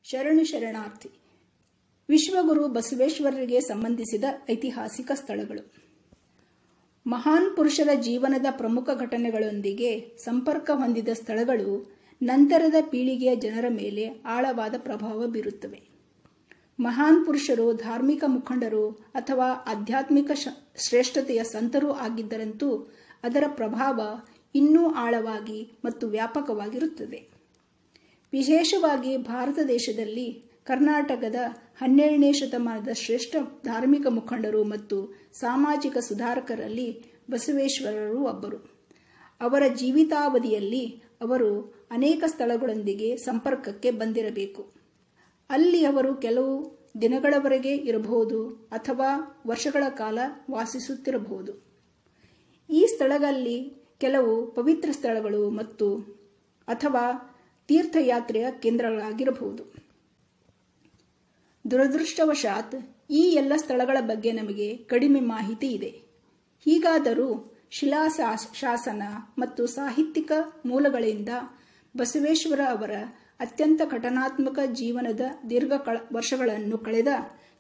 ಶರಣು ಶರಣಾರ್ಥಿ. ವಿಶ್ವಗುರು ಬಸವೇಶ್ವರರಿಗೆ ಸಂಬಂಧಿಸಿದ ಐತಿಹಾಸಿಕ ಸ್ಥಳಗಳು. ಮಹಾನ್ ಪುರುಷರ ಜೀವನದ ಪ್ರಮುಖ ಘಟನೆಗಳೊಂದಿಗೆ ಸಂಪರ್ಕ ಹೊಂದಿದ ಸ್ಥಳಗಳು ನಂತರದ ಪೀಳಿಗೆಯ ಜನರ ಮೇಲೆ ಆಳವಾದ ಪ್ರಭಾವ ಬೀರುತ್ತವೆ. ಮಹಾನ್ ಪುರುಷರು ಧಾರ್ಮಿಕ ಮುಖಂಡರು ಅಥವಾ ಆಧ್ಯಾತ್ಮಿಕ ಶ್ರೇಷ್ಠತೆಯ ಸಂತರೂ ಆಗಿದ್ದರಂತೂ ಅದರ ಪ್ರಭಾವ ಇನ್ನೂ ಆಳವಾಗಿ ಮತ್ತು ವ್ಯಾಪಕವಾಗಿರುತ್ತದೆ. ವಿಶೇಷವಾಗಿ ಭಾರತ ದೇಶದಲ್ಲಿ ಕರ್ನಾಟಕದ 12ನೇ ಶತಮಾನದ ಶ್ರೇಷ್ಠ ಧಾರ್ಮಿಕ ಮುಖಂಡರು ಮತ್ತು ಸಾಮಾಜಿಕ ಸುಧಾರಕರಲ್ಲಿ ಬಸವೇಶ್ವರರು ಒಬ್ಬರು. ಅವರ ಜೀವಿತಾವಧಿಯಲ್ಲಿ ಅವರು ಅನೇಕ ಸ್ಥಳಗಳೊಂದಿಗೆ ಸಂಪರ್ಕಕ್ಕೆ ಬಂದಿರಬೇಕು. ಅಲ್ಲಿ ಅವರು ಕೆಲವು ದಿನಗಳವರೆಗೆ ಇರಬಹುದು ಅಥವಾ ವರ್ಷಗಳ ಕಾಲ ವಾಸಿಸುತ್ತಿರಬಹುದು. ಈ ಸ್ಥಳಗಳಲ್ಲಿ ಕೆಲವು ಪವಿತ್ರ ಸ್ಥಳಗಳು ಮತ್ತು ಅಥವಾ ತೀರ್ಥಯಾತ್ರೆಯ ಕೇಂದ್ರಗಳಾಗಿರಬಹುದು. ದುರದೃಷ್ಟವಶಾತ್ ಈ ಎಲ್ಲ ಸ್ಥಳಗಳ ಬಗ್ಗೆ ನಮಗೆ ಕಡಿಮೆ ಮಾಹಿತಿ ಇದೆ. ಹೀಗಾದರೂ ಶಿಲಾಶಾಸನ ಮತ್ತು ಸಾಹಿತ್ಯಿಕ ಮೂಲಗಳಿಂದ ಬಸವೇಶ್ವರ ಅವರ ಅತ್ಯಂತ ಘಟನಾತ್ಮಕ ಜೀವನದ ದೀರ್ಘ ವರ್ಷಗಳನ್ನು ಕಳೆದ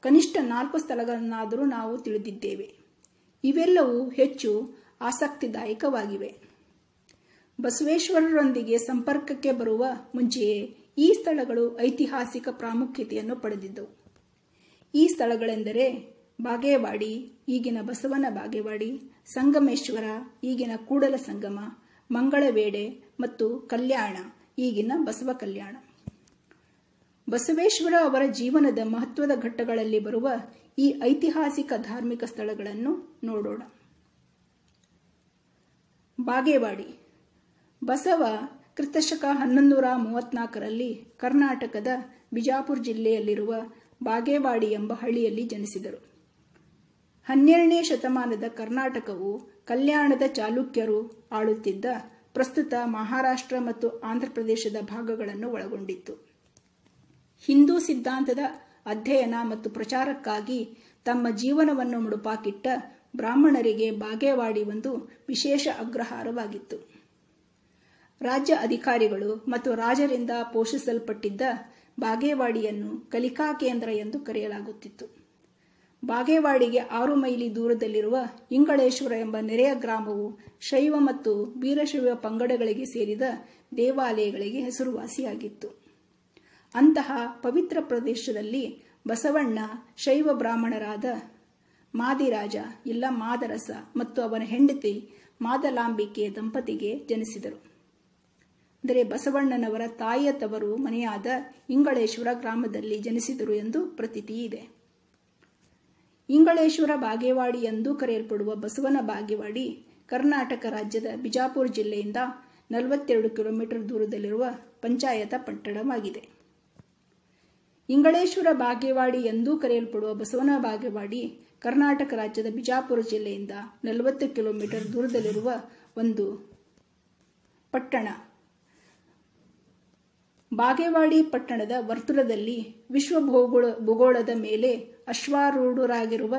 ಕನಿಷ್ಠ 4 ಸ್ಥಳಗಳನ್ನಾದರೂ ನಾವು ತಿಳಿದಿದ್ದೇವೆ. ಇವೆಲ್ಲವೂ ಹೆಚ್ಚು ಆಸಕ್ತಿದಾಯಕವಾಗಿವೆ. ಬಸವೇಶ್ವರರೊಂದಿಗೆ ಸಂಪರ್ಕಕ್ಕೆ ಬರುವ ಮುಂಚೆಯೇ ಈ ಸ್ಥಳಗಳು ಐತಿಹಾಸಿಕ ಪ್ರಾಮುಖ್ಯತೆಯನ್ನು ಪಡೆದಿದ್ದವು. ಈ ಸ್ಥಳಗಳೆಂದರೆ ಬಾಗೇವಾಡಿ, ಈಗಿನ ಬಸವನ ಬಾಗೇವಾಡಿ, ಸಂಗಮೇಶ್ವರ, ಈಗಿನ ಕೂಡಲ ಸಂಗಮ, ಮಂಗಳವೇಡೆ ಮತ್ತು ಕಲ್ಯಾಣ, ಈಗಿನ ಬಸವ ಕಲ್ಯಾಣ. ಬಸವೇಶ್ವರ ಅವರ ಜೀವನದ ಮಹತ್ವದ ಘಟ್ಟಗಳಲ್ಲಿ ಬರುವ ಈ ಐತಿಹಾಸಿಕ ಧಾರ್ಮಿಕ ಸ್ಥಳಗಳನ್ನು ನೋಡೋಣ. ಬಾಗೇವಾಡಿ. ಬಸವ ಕ್ರಿಸ್ತಶಕ 1134ರಲ್ಲಿ ಕರ್ನಾಟಕದ ಬಿಜಾಪುರ ಜಿಲ್ಲೆಯಲ್ಲಿರುವ ಬಾಗೇವಾಡಿ ಎಂಬ ಹಳ್ಳಿಯಲ್ಲಿ ಜನಿಸಿದರು. 12ನೇ ಶತಮಾನದ ಕರ್ನಾಟಕವು ಕಲ್ಯಾಣದ ಚಾಲುಕ್ಯರು ಆಳುತ್ತಿದ್ದ ಪ್ರಸ್ತುತ ಮಹಾರಾಷ್ಟ್ರ ಮತ್ತು ಆಂಧ್ರಪ್ರದೇಶದ ಭಾಗಗಳನ್ನು ಒಳಗೊಂಡಿತ್ತು. ಹಿಂದೂ ಸಿದ್ಧಾಂತದ ಅಧ್ಯಯನ ಮತ್ತು ಪ್ರಚಾರಕ್ಕಾಗಿ ತಮ್ಮ ಜೀವನವನ್ನು ಮುಡುಪಾಕಿಟ್ಟ ಬ್ರಾಹ್ಮಣರಿಗೆ ಬಾಗೇವಾಡಿ ಒಂದು ವಿಶೇಷ ಅಗ್ರಹಾರವಾಗಿತ್ತು. ರಾಜ್ಯ ಅಧಿಕಾರಿಗಳು ಮತ್ತು ರಾಜರಿಂದ ಪೋಷಿಸಲ್ಪಟ್ಟಿದ್ದ ಬಾಗೇವಾಡಿಯನ್ನು ಕಲಿಕಾ ಕೇಂದ್ರ ಎಂದು ಕರೆಯಲಾಗುತ್ತಿತ್ತು. ಬಾಗೇವಾಡಿಗೆ 6 ಮೈಲಿ ದೂರದಲ್ಲಿರುವ ಇಂಗಳೇಶ್ವರ ಎಂಬ ನೆರೆಯ ಗ್ರಾಮವು ಶೈವ ಮತ್ತು ವೀರಶೈವ ಪಂಗಡಗಳಿಗೆ ಸೇರಿದ ದೇವಾಲಯಗಳಿಗೆ ಹೆಸರುವಾಸಿಯಾಗಿತ್ತು. ಅಂತಹ ಪವಿತ್ರ ಪ್ರದೇಶದಲ್ಲಿ ಬಸವಣ್ಣ ಶೈವ ಬ್ರಾಹ್ಮಣರಾದ ಮಾದಿರಾಜ ಇಲ್ಲ ಮಾದರಸ ಮತ್ತು ಅವನ ಹೆಂಡತಿ ಮಾದಲಾಂಬಿಕೆ ದಂಪತಿಗೆ ಜನಿಸಿದರು. ಅಂದರೆ ಬಸವಣ್ಣನವರ ತಾಯಿಯ ತವರು ಮನೆಯಾದ ಇಂಗಳೇಶ್ವರ ಗ್ರಾಮದಲ್ಲಿ ಜನಿಸಿದರು ಎಂದು ಪ್ರತೀತಿ ಇದೆ. ಇಂಗಳೇಶ್ವರ ಬಾಗೇವಾಡಿ ಎಂದು ಕರೆಯಲ್ಪಡುವ ಬಸವನ ಬಾಗೇವಾಡಿ ಕರ್ನಾಟಕ ರಾಜ್ಯದ ಬಿಜಾಪುರ ಜಿಲ್ಲೆಯಿಂದ 42 ಕಿಲೋಮೀಟರ್ ದೂರದಲ್ಲಿರುವ ಪಂಚಾಯತ ಪಟ್ಟಣವಾಗಿದೆ. ಇಂಗಳೇಶ್ವರ ಬಾಗೇವಾಡಿ ಎಂದು ಕರೆಯಲ್ಪಡುವ ಬಸವನ ಬಾಗೇವಾಡಿ ಕರ್ನಾಟಕ ರಾಜ್ಯದ ಬಿಜಾಪುರ ಜಿಲ್ಲೆಯಿಂದ 40 ಕಿಲೋಮೀಟರ್ ದೂರದಲ್ಲಿರುವ ಒಂದು ಪಟ್ಟಣ. ಬಾಗೇವಾಡಿ ಪಟ್ಟಣದ ವರ್ತುಲದಲ್ಲಿ ವಿಶ್ವ ಭೂಗೋಳದ ಮೇಲೆ ಅಶ್ವಾರೂಢರಾಗಿರುವ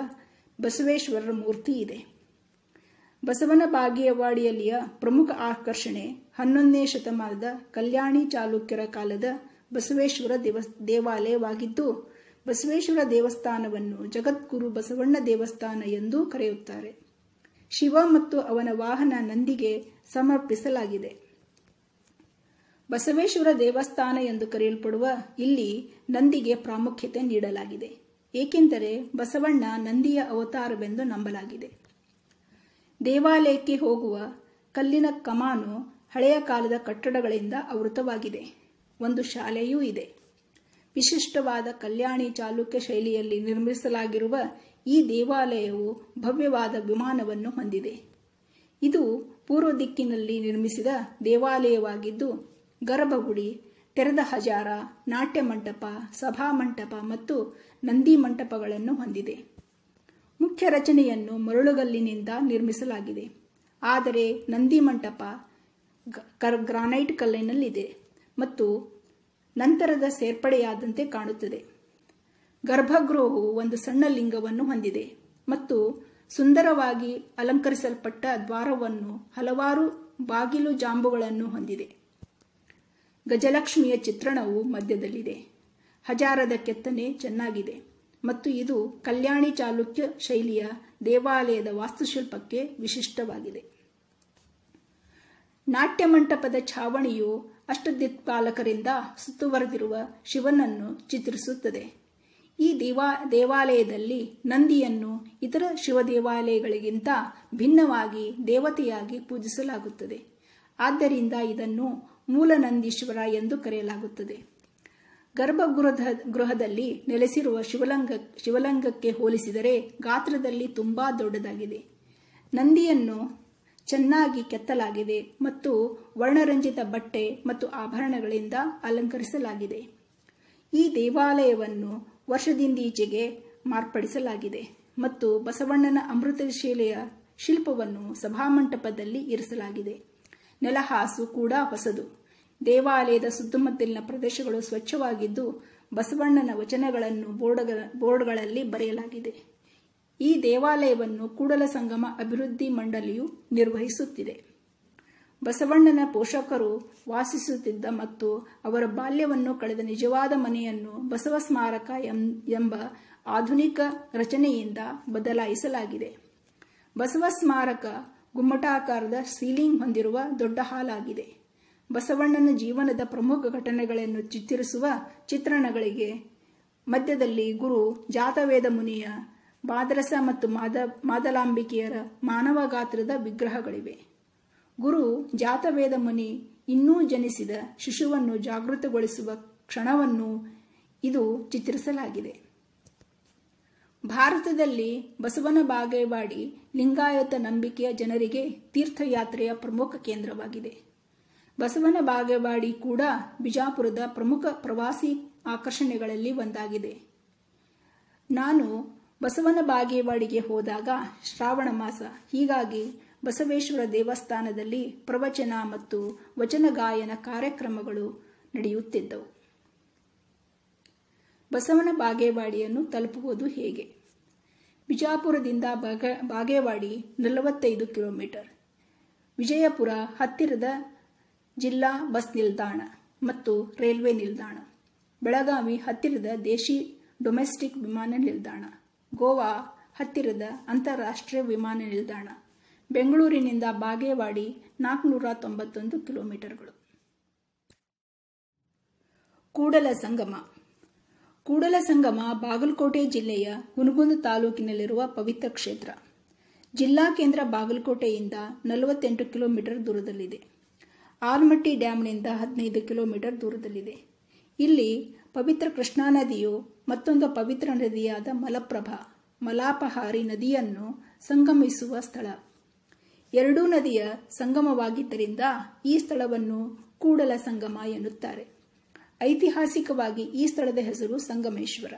ಬಸವೇಶ್ವರರ ಮೂರ್ತಿ ಇದೆ. ಬಸವನ ಬಾಗೇವಾಡಿಯಲ್ಲಿಯ ಪ್ರಮುಖ ಆಕರ್ಷಣೆ 11ನೇ ಶತಮಾನದ ಕಲ್ಯಾಣಿ ಚಾಲುಕ್ಯರ ಕಾಲದ ಬಸವೇಶ್ವರ ದೇವಾಲಯವಾಗಿದ್ದು, ಬಸವೇಶ್ವರ ದೇವಸ್ಥಾನವನ್ನು ಜಗದ್ಗುರು ಬಸವಣ್ಣ ದೇವಸ್ಥಾನ ಎಂದೂ ಕರೆಯುತ್ತಾರೆ. ಶಿವ ಮತ್ತು ಅವನ ವಾಹನ ನಂದಿಗೆ ಸಮರ್ಪಿಸಲಾಗಿದೆ. ಬಸವೇಶ್ವರ ದೇವಸ್ಥಾನ ಎಂದು ಕರೆಯಲ್ಪಡುವ ಇಲ್ಲಿ ನಂದಿಗೆ ಪ್ರಾಮುಖ್ಯತೆ ನೀಡಲಾಗಿದೆ, ಏಕೆಂದರೆ ಬಸವಣ್ಣ ನಂದಿಯ ಅವತಾರವೆಂದು ನಂಬಲಾಗಿದೆ. ದೇವಾಲಯಕ್ಕೆ ಹೋಗುವ ಕಲ್ಲಿನ ಕಮಾನು ಹಳೆಯ ಕಾಲದ ಕಟ್ಟಡಗಳಿಂದ ಆವೃತವಾಗಿದೆ. ಒಂದು ಶಾಲೆಯೂ ಇದೆ. ವಿಶಿಷ್ಟವಾದ ಕಲ್ಯಾಣಿ ಚಾಲುಕ್ಯ ಶೈಲಿಯಲ್ಲಿ ನಿರ್ಮಿಸಲಾಗಿರುವ ಈ ದೇವಾಲಯವು ಭವ್ಯವಾದ ವಿಮಾನವನ್ನು ಹೊಂದಿದೆ. ಇದು ಪೂರ್ವ ದಿಕ್ಕಿನಲ್ಲಿ ನಿರ್ಮಿಸಿದ ದೇವಾಲಯವಾಗಿದ್ದು, ಗರ್ಭಗುಡಿ, ತೆರೆದ ಹಜಾರ, ನಾಟ್ಯ ಮಂಟಪ, ಸಭಾಮಂಟಪ ಮತ್ತು ನಂದಿ ಮಂಟಪಗಳನ್ನು ಹೊಂದಿದೆ. ಮುಖ್ಯ ರಚನೆಯನ್ನು ಮರಳುಗಲ್ಲಿನಿಂದ ನಿರ್ಮಿಸಲಾಗಿದೆ, ಆದರೆ ನಂದಿ ಮಂಟಪ ಗ್ರಾನೈಟ್ ಕಲ್ಲಿನಲ್ಲಿದೆ ಮತ್ತು ನಂತರದ ಸೇರ್ಪಡೆಯಾದಂತೆ ಕಾಣುತ್ತದೆ. ಗರ್ಭಗೃಹವು ಒಂದು ಸಣ್ಣ ಲಿಂಗವನ್ನು ಹೊಂದಿದೆ ಮತ್ತು ಸುಂದರವಾಗಿ ಅಲಂಕರಿಸಲ್ಪಟ್ಟ ದ್ವಾರವನ್ನು ಹಲವಾರು ಬಾಗಿಲು ಜಾಂಬುಗಳನ್ನು ಹೊಂದಿದೆ. ಗಜಲಕ್ಷ್ಮಿಯ ಚಿತ್ರಣವು ಮಧ್ಯದಲ್ಲಿದೆ. ಹಜಾರದ ಕೆತ್ತನೆ ಚೆನ್ನಾಗಿದೆ ಮತ್ತು ಇದು ಕಲ್ಯಾಣಿ ಚಾಲುಕ್ಯ ಶೈಲಿಯ ದೇವಾಲಯದ ವಾಸ್ತುಶಿಲ್ಪಕ್ಕೆ ವಿಶಿಷ್ಟವಾಗಿದೆ. ನಾಟ್ಯ ಮಂಟಪದ ಛಾವಣಿಯು ಅಷ್ಟದಿಕ್ಪಾಲಕರಿಂದ ಸುತ್ತುವರೆದಿರುವ ಶಿವನನ್ನು ಚಿತ್ರಿಸುತ್ತದೆ. ಈ ದೇವಾಲಯದಲ್ಲಿ ನಂದಿಯನ್ನು ಇತರ ಶಿವ ದೇವಾಲಯಗಳಿಗಿಂತ ಭಿನ್ನವಾಗಿ ದೇವತೆಯಾಗಿ ಪೂಜಿಸಲಾಗುತ್ತದೆ. ಆದ್ದರಿಂದ ಇದನ್ನು ಮೂಲನಂದೀಶ್ವರ ಎಂದು ಕರೆಯಲಾಗುತ್ತದೆ. ಗರ್ಭಗೃಹದಲ್ಲಿ ನೆಲೆಸಿರುವ ಶಿವಲಿಂಗಕ್ಕೆ ಹೋಲಿಸಿದರೆ ಗಾತ್ರದಲ್ಲಿ ತುಂಬಾ ದೊಡ್ಡದಾಗಿದೆ. ನಂದಿಯನ್ನು ಚೆನ್ನಾಗಿ ಕೆತ್ತಲಾಗಿದೆ ಮತ್ತು ವರ್ಣರಂಜಿತ ಬಟ್ಟೆ ಮತ್ತು ಆಭರಣಗಳಿಂದ ಅಲಂಕರಿಸಲಾಗಿದೆ. ಈ ದೇವಾಲಯವನ್ನು ವರ್ಷದಿಂದೀಚೆಗೆ ಮಾರ್ಪಡಿಸಲಾಗಿದೆ ಮತ್ತು ಬಸವಣ್ಣನ ಅಮೃತಶಿಲೆಯ ಶಿಲ್ಪವನ್ನು ಸಭಾಮಂಟಪದಲ್ಲಿ ಇರಿಸಲಾಗಿದೆ. ನೆಲಹಾಸು ಕೂಡ ಹೊಸದು. ದೇವಾಲಯದ ಸುತ್ತಮುತ್ತಲಿನ ಪ್ರದೇಶಗಳು ಸ್ವಚ್ಛವಾಗಿದ್ದು ಬಸವಣ್ಣನ ವಚನಗಳನ್ನು ಬೋರ್ಡ್ಗಳಲ್ಲಿ ಬರೆಯಲಾಗಿದೆ. ಈ ದೇವಾಲಯವನ್ನು ಕೂಡಲ ಸಂಗಮ ಅಭಿವೃದ್ಧಿ ಮಂಡಳಿಯು ನಿರ್ವಹಿಸುತ್ತಿದೆ. ಬಸವಣ್ಣನ ಪೋಷಕರು ವಾಸಿಸುತ್ತಿದ್ದ ಮತ್ತು ಅವರ ಬಾಲ್ಯವನ್ನು ಕಳೆದ ನಿಜವಾದ ಮನೆಯನ್ನು ಬಸವ ಸ್ಮಾರಕ ಎಂಬ ಆಧುನಿಕ ರಚನೆಯಿಂದ ಬದಲಾಯಿಸಲಾಗಿದೆ. ಬಸವ ಸ್ಮಾರಕ ಗುಮ್ಮಟಾಕಾರದ ಸೀಲಿಂಗ್ ಹೊಂದಿರುವ ದೊಡ್ಡ ಹಾಲ್ ಆಗಿದೆ. ಬಸವಣ್ಣನ ಜೀವನದ ಪ್ರಮುಖ ಘಟನೆಗಳನ್ನು ಚಿತ್ರಿಸುವ ಚಿತ್ರಣಗಳಿಗೆ ಮಧ್ಯದಲ್ಲಿ ಗುರು ಜಾತವೇದ ಮುನಿಯ, ಬಾದರಸ ಮತ್ತು ಮಾದಲಾಂಬಿಕೆಯರ ಮಾನವ ಗಾತ್ರದ ವಿಗ್ರಹಗಳಿವೆ. ಗುರು ಜಾತವೇದ ಮುನಿ ಇನ್ನೂ ಜನಿಸಿದ ಶಿಶುವನ್ನು ಜಾಗೃತಗೊಳಿಸುವ ಕ್ಷಣವನ್ನು ಇದು ಚಿತ್ರಿಸಲಾಗಿದೆ. ಭಾರತದಲ್ಲಿ ಬಸವನ ಬಾಗೇವಾಡಿ ಲಿಂಗಾಯತ ನಂಬಿಕೆಯ ಜನರಿಗೆ ತೀರ್ಥಯಾತ್ರೆಯ ಪ್ರಮುಖ ಕೇಂದ್ರವಾಗಿದೆ. ಬಸವನ ಬಾಗೇವಾಡಿ ಕೂಡ ಬಿಜಾಪುರದ ಪ್ರಮುಖ ಪ್ರವಾಸಿ ಆಕರ್ಷಣೆಗಳಲ್ಲಿ ಒಂದಾಗಿದೆ. ನಾನು ಬಸವನ ಬಾಗೇವಾಡಿಗೆ ಹೋದಾಗ ಶ್ರಾವಣ ಮಾಸ, ಹೀಗಾಗಿ ಬಸವೇಶ್ವರ ದೇವಸ್ಥಾನದಲ್ಲಿ ಪ್ರವಚನ ಮತ್ತು ವಚನ ಗಾಯನ ಕಾರ್ಯಕ್ರಮಗಳು ನಡೆಯುತ್ತಿದ್ದವು. ಬಸವನ ಬಾಗೇವಾಡಿಯನ್ನು ತಲುಪುವುದು ಹೇಗೆ? ಬಿಜಾಪುರದಿಂದ ಬಾಗೇವಾಡಿ 45 ಕಿಲೋಮೀಟರ್. ವಿಜಯಪುರ ಹತ್ತಿರದ ಜಿಲ್ಲಾ ಬಸ್ ನಿಲ್ದಾಣ ಮತ್ತು ರೈಲ್ವೆ ನಿಲ್ದಾಣ. ಬೆಳಗಾವಿ ಹತ್ತಿರದ ದೇಶಿ ಡೊಮೆಸ್ಟಿಕ್ ವಿಮಾನ ನಿಲ್ದಾಣ. ಗೋವಾ ಹತ್ತಿರದ ಅಂತಾರಾಷ್ಟ್ರೀಯ ವಿಮಾನ ನಿಲ್ದಾಣ. ಬೆಂಗಳೂರಿನಿಂದ ಬಾಗೇವಾಡಿ 491 ಕಿಲೋಮೀಟರ್ಗಳು. ಕೂಡಲ ಸಂಗಮ. ಕೂಡಲ ಸಂಗಮ ಬಾಗಲಕೋಟೆ ಜಿಲ್ಲೆಯ ಹುನಗುಂದ ತಾಲೂಕಿನಲ್ಲಿರುವ ಪವಿತ್ರ ಕ್ಷೇತ್ರ. ಜಿಲ್ಲಾ ಕೇಂದ್ರ ಬಾಗಲಕೋಟೆಯಿಂದ 48 ಕಿಲೋಮೀಟರ್ ದೂರದಲ್ಲಿದೆ. ಆಲಮಟ್ಟಿ ಡ್ಯಾಂನಿಂದ 15 ಕಿಲೋಮೀಟರ್ ದೂರದಲ್ಲಿದೆ. ಇಲ್ಲಿ ಪವಿತ್ರ ಕೃಷ್ಣಾ ನದಿಯು ಮತ್ತೊಂದು ಪವಿತ್ರ ನದಿಯಾದ ಮಲಪ್ರಭಾ, ಮಲಾಪಹಾರಿ ನದಿಯನ್ನು ಸಂಗಮಿಸುವ ಸ್ಥಳ. ಎರಡೂ ನದಿಯ ಸಂಗಮವಾಗಿದ್ದರಿಂದ ಈ ಸ್ಥಳವನ್ನು ಕೂಡಲ ಸಂಗಮ ಎನ್ನುತ್ತಾರೆ. ಐತಿಹಾಸಿಕವಾಗಿ ಈ ಸ್ಥಳದ ಹೆಸರು ಸಂಗಮೇಶ್ವರ.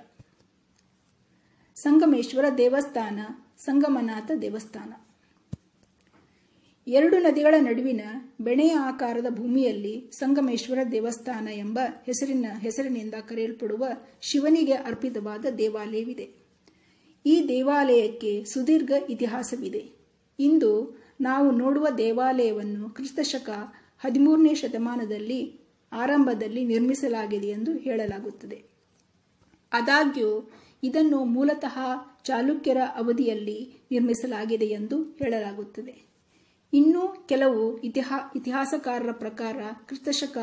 ಸಂಗಮೇಶ್ವರ ದೇವಸ್ಥಾನ ಸಂಗಮನಾಥ ದೇವಸ್ಥಾನ. ಎರಡು ನದಿಗಳ ನಡುವಿನ ಬೆಣೆಯ ಆಕಾರದ ಭೂಮಿಯಲ್ಲಿ ಸಂಗಮೇಶ್ವರ ದೇವಸ್ಥಾನ ಎಂಬ ಹೆಸರಿನಿಂದ ಕರೆಯಲ್ಪಡುವ ಶಿವನಿಗೆ ಅರ್ಪಿತವಾದ ದೇವಾಲಯವಿದೆ. ಈ ದೇವಾಲಯಕ್ಕೆ ಸುದೀರ್ಘ ಇತಿಹಾಸವಿದೆ. ಇಂದು ನಾವು ನೋಡುವ ದೇವಾಲಯವನ್ನು ಕ್ರಿಸ್ತಶಕ 13ನೇ ಶತಮಾನದಲ್ಲಿ ಆರಂಭದಲ್ಲಿ ನಿರ್ಮಿಸಲಾಗಿದೆ ಎಂದು ಹೇಳಲಾಗುತ್ತದೆ. ಆದಾಗ್ಯೂ ಇದನ್ನು ಮೂಲತಃ ಚಾಲುಕ್ಯರ ಅವಧಿಯಲ್ಲಿ ನಿರ್ಮಿಸಲಾಗಿದೆ ಎಂದು ಹೇಳಲಾಗುತ್ತದೆ. ಇನ್ನು ಕೆಲವು ಇತಿಹಾಸಕಾರರ ಪ್ರಕಾರ ಕ್ರಿಸ್ತಶಕ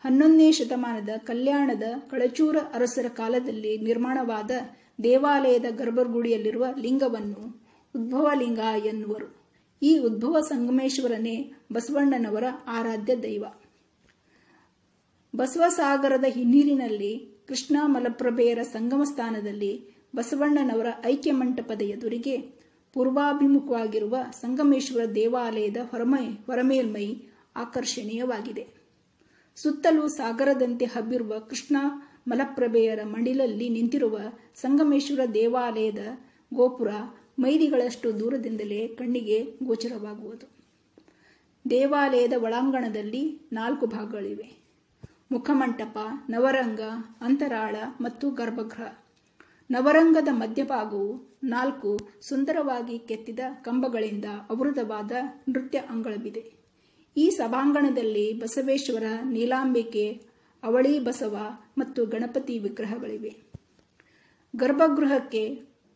11ನೇ ಶತಮಾನದ ಕಲ್ಯಾಣದ ಕಳಚೂರ ಅರಸರ ಕಾಲದಲ್ಲಿ ನಿರ್ಮಾಣವಾದ ದೇವಾಲಯದ ಗರ್ಭಗುಡಿಯಲ್ಲಿರುವ ಲಿಂಗವನ್ನು ಉದ್ಭವಲಿಂಗ ಎನ್ನುವರು. ಈ ಉದ್ಭವ ಸಂಗಮೇಶ್ವರನೇ ಬಸವಣ್ಣನವರ ಆರಾಧ್ಯ ದೈವ. ಬಸವಸಾಗರದ ಹಿನ್ನೀರಿನಲ್ಲಿ ಕೃಷ್ಣಾ ಮಲಪ್ರಭೆಯರ ಸಂಗಮ ಸ್ಥಾನದಲ್ಲಿ ಬಸವಣ್ಣನವರ ಐಕ್ಯ ಮಂಟಪದ ಎದುರಿಗೆ ಪೂರ್ವಾಭಿಮುಖವಾಗಿರುವ ಸಂಗಮೇಶ್ವರ ದೇವಾಲಯದ ಹೊರಮೇಲ್ಮೈ ಆಕರ್ಷಣೀಯವಾಗಿದೆ. ಸುತ್ತಲೂ ಸಾಗರದಂತೆ ಹಬ್ಬಿರುವ ಕೃಷ್ಣಾ ಮಲಪ್ರಭೆಯರ ಮಡಿಲಲ್ಲಿ ನಿಂತಿರುವ ಸಂಗಮೇಶ್ವರ ದೇವಾಲಯದ ಗೋಪುರ ಮೈಲಿಗಳಷ್ಟು ದೂರದಿಂದಲೇ ಕಣ್ಣಿಗೆ ಗೋಚರವಾಗುವುದು. ದೇವಾಲಯದ ಒಳಾಂಗಣದಲ್ಲಿ 4 ಭಾಗಗಳಿವೆ: ಮುಖಮಂಟಪ, ನವರಂಗ, ಅಂತರಾಳ ಮತ್ತು ಗರ್ಭಗೃಹ. ನವರಂಗದ ಮಧ್ಯಭಾಗವು 4 ಸುಂದರವಾಗಿ ಕೆತ್ತಿದ ಕಂಬಗಳಿಂದ ಆವೃತವಾದ ನೃತ್ಯ ಅಂಗಳವಿದೆ. ಈ ಸಭಾಂಗಣದಲ್ಲಿ ಬಸವೇಶ್ವರ, ನೀಲಾಂಬಿಕೆ, ಅವಳಿ ಬಸವ ಮತ್ತು ಗಣಪತಿ ವಿಗ್ರಹಗಳಿವೆ. ಗರ್ಭಗೃಹಕ್ಕೆ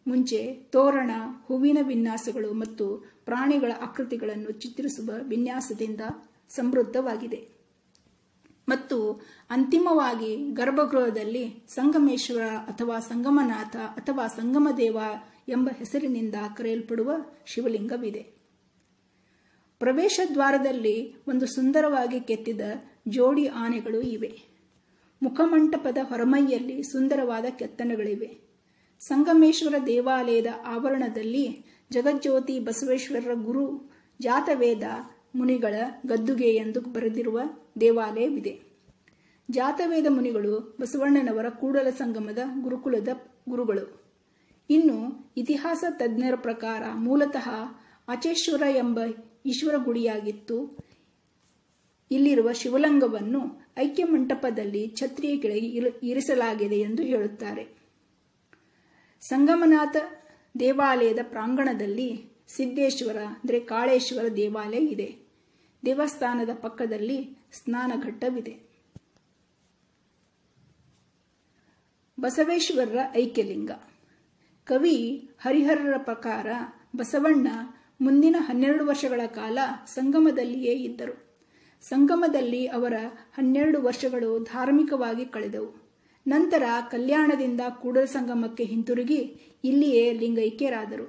ಮುಂಚೆ ತೋರಣ, ಹೂವಿನ ವಿನ್ಯಾಸಗಳು ಮತ್ತು ಪ್ರಾಣಿಗಳ ಆಕೃತಿಗಳನ್ನು ಚಿತ್ರಿಸುವ ವಿನ್ಯಾಸದಿಂದ ಸಮೃದ್ಧವಾಗಿದೆ. ಮತ್ತು ಅಂತಿಮವಾಗಿ ಗರ್ಭಗೃಹದಲ್ಲಿ ಸಂಗಮೇಶ್ವರ ಅಥವಾ ಸಂಗಮನಾಥ ಅಥವಾ ಸಂಗಮದೇವ ಎಂಬ ಹೆಸರಿನಿಂದ ಕರೆಯಲ್ಪಡುವ ಶಿವಲಿಂಗವಿದೆ. ಪ್ರವೇಶ ದ್ವಾರದಲ್ಲಿ ಒಂದು ಸುಂದರವಾಗಿ ಕೆತ್ತಿದ ಜೋಡಿ ಆನೆಗಳು ಇವೆ. ಮುಖಮಂಟಪದ ಹೊರಮೈಯಲ್ಲಿ ಸುಂದರವಾದ ಕೆತ್ತನೆಗಳಿವೆ. ಸಂಗಮೇಶ್ವರ ದೇವಾಲಯದ ಆವರಣದಲ್ಲಿ ಜಗಜ್ಯೋತಿ ಬಸವೇಶ್ವರರ ಗುರು ಜಾತವೇದ ಮುನಿಗಳ ಗದ್ದುಗೆ ಎಂದು ಬರೆದಿರುವ ದೇವಾಲಯವಿದೆ. ಜಾತವೇದ ಮುನಿಗಳು ಬಸವಣ್ಣನವರ ಕೂಡಲ ಸಂಗಮದ ಗುರುಕುಲದ ಗುರುಗಳು. ಇನ್ನು ಇತಿಹಾಸ ತಜ್ಞರ ಪ್ರಕಾರ ಮೂಲತಃ ಆಚೇಶ್ವರ ಎಂಬ ಈಶ್ವರ ಗುಡಿಯಾಗಿತ್ತು. ಇಲ್ಲಿರುವ ಶಿವಲಿಂಗವನ್ನು ಐಕ್ಯ ಮಂಟಪದಲ್ಲಿ ಛತ್ರಿಯ ಕೆಳಗೆ ಇರಿಸಲಾಗಿದೆ ಎಂದು ಹೇಳುತ್ತಾರೆ. ಸಂಗಮನಾಥ ದೇವಾಲಯದ ಪ್ರಾಂಗಣದಲ್ಲಿ ಸಿದ್ದೇಶ್ವರ ಅಂದರೆ ಕಾಳೇಶ್ವರ ದೇವಾಲಯ ಇದೆ. ದೇವಸ್ಥಾನದ ಪಕ್ಕದಲ್ಲಿ ಸ್ನಾನಘಟ್ಟವಿದೆ. ಬಸವೇಶ್ವರರ ಐಕ್ಯಲಿಂಗ. ಕವಿ ಹರಿಹರರ ಪ್ರಕಾರ ಬಸವಣ್ಣ ಮುಂದಿನ 12 ವರ್ಷಗಳ ಕಾಲ ಸಂಗಮದಲ್ಲಿಯೇ ಇದ್ದರು. ಸಂಗಮದಲ್ಲಿ ಅವರ 12 ವರ್ಷಗಳು ಧಾರ್ಮಿಕವಾಗಿ ಕಳೆದವು. ನಂತರ ಕಲ್ಯಾಣದಿಂದ ಕೂಡಲ ಸಂಗಮಕ್ಕೆ ಹಿಂತಿರುಗಿ ಇಲ್ಲಿಯೇ ಲಿಂಗೈಕ್ಯರಾದರು.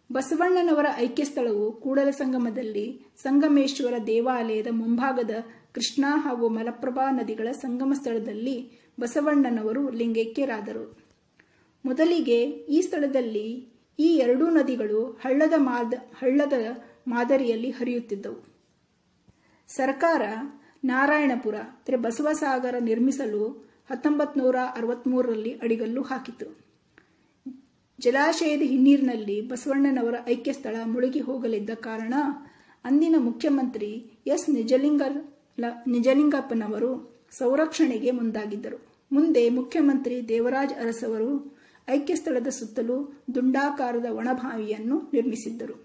ಬಸವಣ್ಣನವರ ಐಕ್ಯ ಸ್ಥಳವು ಕೂಡಲ ಸಂಗಮದಲ್ಲಿ ಸಂಗಮೇಶ್ವರ ದೇವಾಲಯದ ಮುಂಭಾಗದ ಕೃಷ್ಣಾ ಹಾಗೂ ಮಲಪ್ರಭಾ ನದಿಗಳ ಸಂಗಮ ಸ್ಥಳದಲ್ಲಿ ಬಸವಣ್ಣನವರು ಲಿಂಗೈಕ್ಯರಾದರು. ಮೊದಲಿಗೆ ಈ ಸ್ಥಳದಲ್ಲಿ ಈ ಎರಡೂ ನದಿಗಳು ಹಳ್ಳದ ಮಾದರಿಯಲ್ಲಿ ಹರಿಯುತ್ತಿದ್ದವು. ಸರ್ಕಾರ ನಾರಾಯಣಪುರ ಬಸವಸಾಗರ ನಿರ್ಮಿಸಲು 1963ರಲ್ಲಿ ಅಡಿಗಲ್ಲು ಹಾಕಿತು. ಜಲಾಶಯದ ಹಿನ್ನೀರಿನಲ್ಲಿ ಬಸವಣ್ಣನವರ ಐಕ್ಯ ಸ್ಥಳ ಮುಳುಗಿ ಹೋಗಲಿದ್ದ ಕಾರಣ ಅಂದಿನ ಮುಖ್ಯಮಂತ್ರಿ ಎಸ್ ನಿಜಲಿಂಗಪ್ಪನವರು ಸಂರಕ್ಷಣೆಗೆ ಮುಂದಾಗಿದ್ದರು. ಮುಂದೆ ಮುಖ್ಯಮಂತ್ರಿ ದೇವರಾಜ ಅರಸವರು ಐಕ್ಯ ಸ್ಥಳದ ಸುತ್ತಲೂ ದುಂಡಾಕಾರದ ಒಣಬಾವಿಯನ್ನು ನಿರ್ಮಿಸಿದ್ದರು.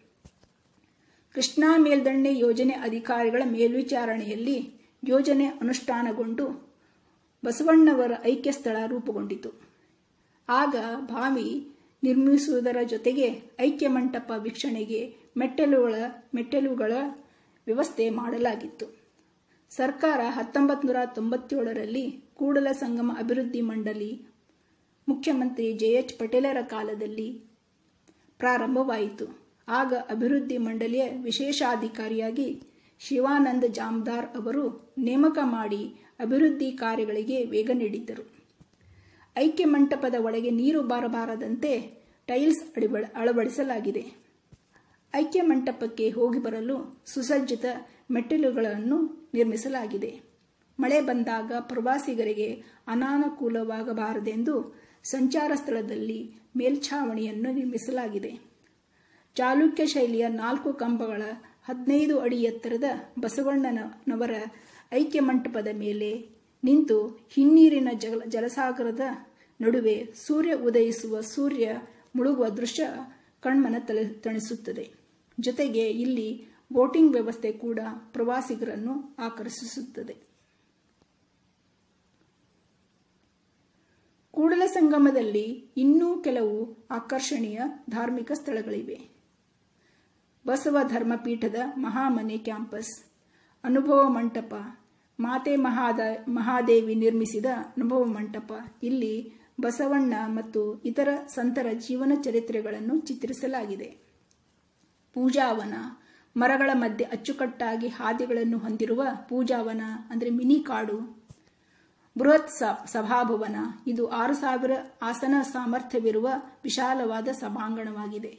ಕೃಷ್ಣಾ ಮೇಲ್ದಂಡೆ ಯೋಜನೆ ಅಧಿಕಾರಿಗಳ ಮೇಲ್ವಿಚಾರಣೆಯಲ್ಲಿ ಯೋಜನೆ ಅನುಷ್ಠಾನಗೊಂಡು ಬಸವಣ್ಣವರ ಐಕ್ಯ ಸ್ಥಳ ರೂಪುಗೊಂಡಿತು. ಆಗ ಬಾವಿ ನಿರ್ಮಿಸುವುದರ ಜೊತೆಗೆ ಐಕ್ಯ ಮಂಟಪ ವೀಕ್ಷಣೆಗೆ ಮೆಟ್ಟಲುಗಳ ವ್ಯವಸ್ಥೆ ಮಾಡಲಾಗಿತ್ತು. ಸರ್ಕಾರ 1997ರಲ್ಲಿ ಕೂಡಲ ಸಂಗಮ ಅಭಿವೃದ್ಧಿ ಮಂಡಳಿ ಮುಖ್ಯಮಂತ್ರಿ ಜೆ.ಎಚ್. ಪಟೇಲರ ಕಾಲದಲ್ಲಿ ಪ್ರಾರಂಭವಾಯಿತು. ಆಗ ಅಭಿವೃದ್ಧಿ ಮಂಡಳಿಯ ವಿಶೇಷಾಧಿಕಾರಿಯಾಗಿ ಶಿವಾನಂದ ಜಾಮದಾರ್ ಅವರು ನೇಮಕ ಮಾಡಿ ಅಭಿವೃದ್ಧಿ ಕಾರ್ಯಗಳಿಗೆ ವೇಗ ನೀಡಿದ್ದರು. ಐಕ್ಯ ಮಂಟಪದ ಒಳಗೆ ನೀರು ಬಾರಬಾರದಂತೆ ಟೈಲ್ಸ್ ಅಳವಡಿಸಲಾಗಿದೆ. ಐಕ್ಯ ಮಂಟಪಕ್ಕೆ ಹೋಗಿ ಬರಲು ಸುಸಜ್ಜಿತ ಮೆಟ್ಟಿಲುಗಳನ್ನು ನಿರ್ಮಿಸಲಾಗಿದೆ. ಮಳೆ ಬಂದಾಗ ಪ್ರವಾಸಿಗರಿಗೆ ಅನಾನುಕೂಲವಾಗಬಾರದೆಂದು ಸಂಚಾರ ಸ್ಥಳದಲ್ಲಿ ಮೇಲ್ಛಾವಣಿಯನ್ನು ನಿರ್ಮಿಸಲಾಗಿದೆ. ಚಾಲುಕ್ಯ ಶೈಲಿಯ 4 ಕಂಬಗಳ 15 ಅಡಿ ಎತ್ತರದ ಬಸವಣ್ಣನವರ ಐಕ್ಯ ಮಂಟಪದ ಮೇಲೆ ನಿಂತು ಹಿನ್ನೀರಿನ ಜಲಸಾಗರದ ನಡುವೆ ಸೂರ್ಯ ಉದಯಿಸುವ, ಸೂರ್ಯ ಮುಳುಗುವ ದೃಶ್ಯ ಕಣ್ಮನ ತಣಿಸುತ್ತದೆ. ಜೊತೆಗೆ ಇಲ್ಲಿ ಬೋಟಿಂಗ್ ವ್ಯವಸ್ಥೆ ಕೂಡ ಪ್ರವಾಸಿಗರನ್ನು ಆಕರ್ಷಿಸುತ್ತದೆ. ಕೂಡಲ ಸಂಗಮದಲ್ಲಿ ಇನ್ನೂ ಕೆಲವು ಆಕರ್ಷಣೀಯ ಧಾರ್ಮಿಕ ಸ್ಥಳಗಳಿವೆ. ಬಸವ ಧರ್ಮಪೀಠದ ಮಹಾಮನೆ ಕ್ಯಾಂಪಸ್, ಅನುಭವ ಮಂಟಪ, ಮಾತೆ ಮಹಾದೇವಿ ನಿರ್ಮಿಸಿದ ಅನುಭವ ಮಂಟಪ. ಇಲ್ಲಿ ಬಸವಣ್ಣ ಮತ್ತು ಇತರ ಸಂತರ ಜೀವನ ಚರಿತ್ರೆಗಳನ್ನು ಚಿತ್ರಿಸಲಾಗಿದೆ. ಪೂಜಾವನ, ಮರಗಳ ಮಧ್ಯೆ ಅಚ್ಚುಕಟ್ಟಾಗಿ ಹಾದಿಗಳನ್ನು ಹೊಂದಿರುವ ಪೂಜಾವನ ಅಂದರೆ ಮಿನಿ ಕಾಡು. ಬೃಹತ್ ಸಭಾಭವನ, ಇದು 6000 ಆಸನ ಸಾಮರ್ಥ್ಯವಿರುವ ವಿಶಾಲವಾದ ಸಭಾಂಗಣವಾಗಿದೆ.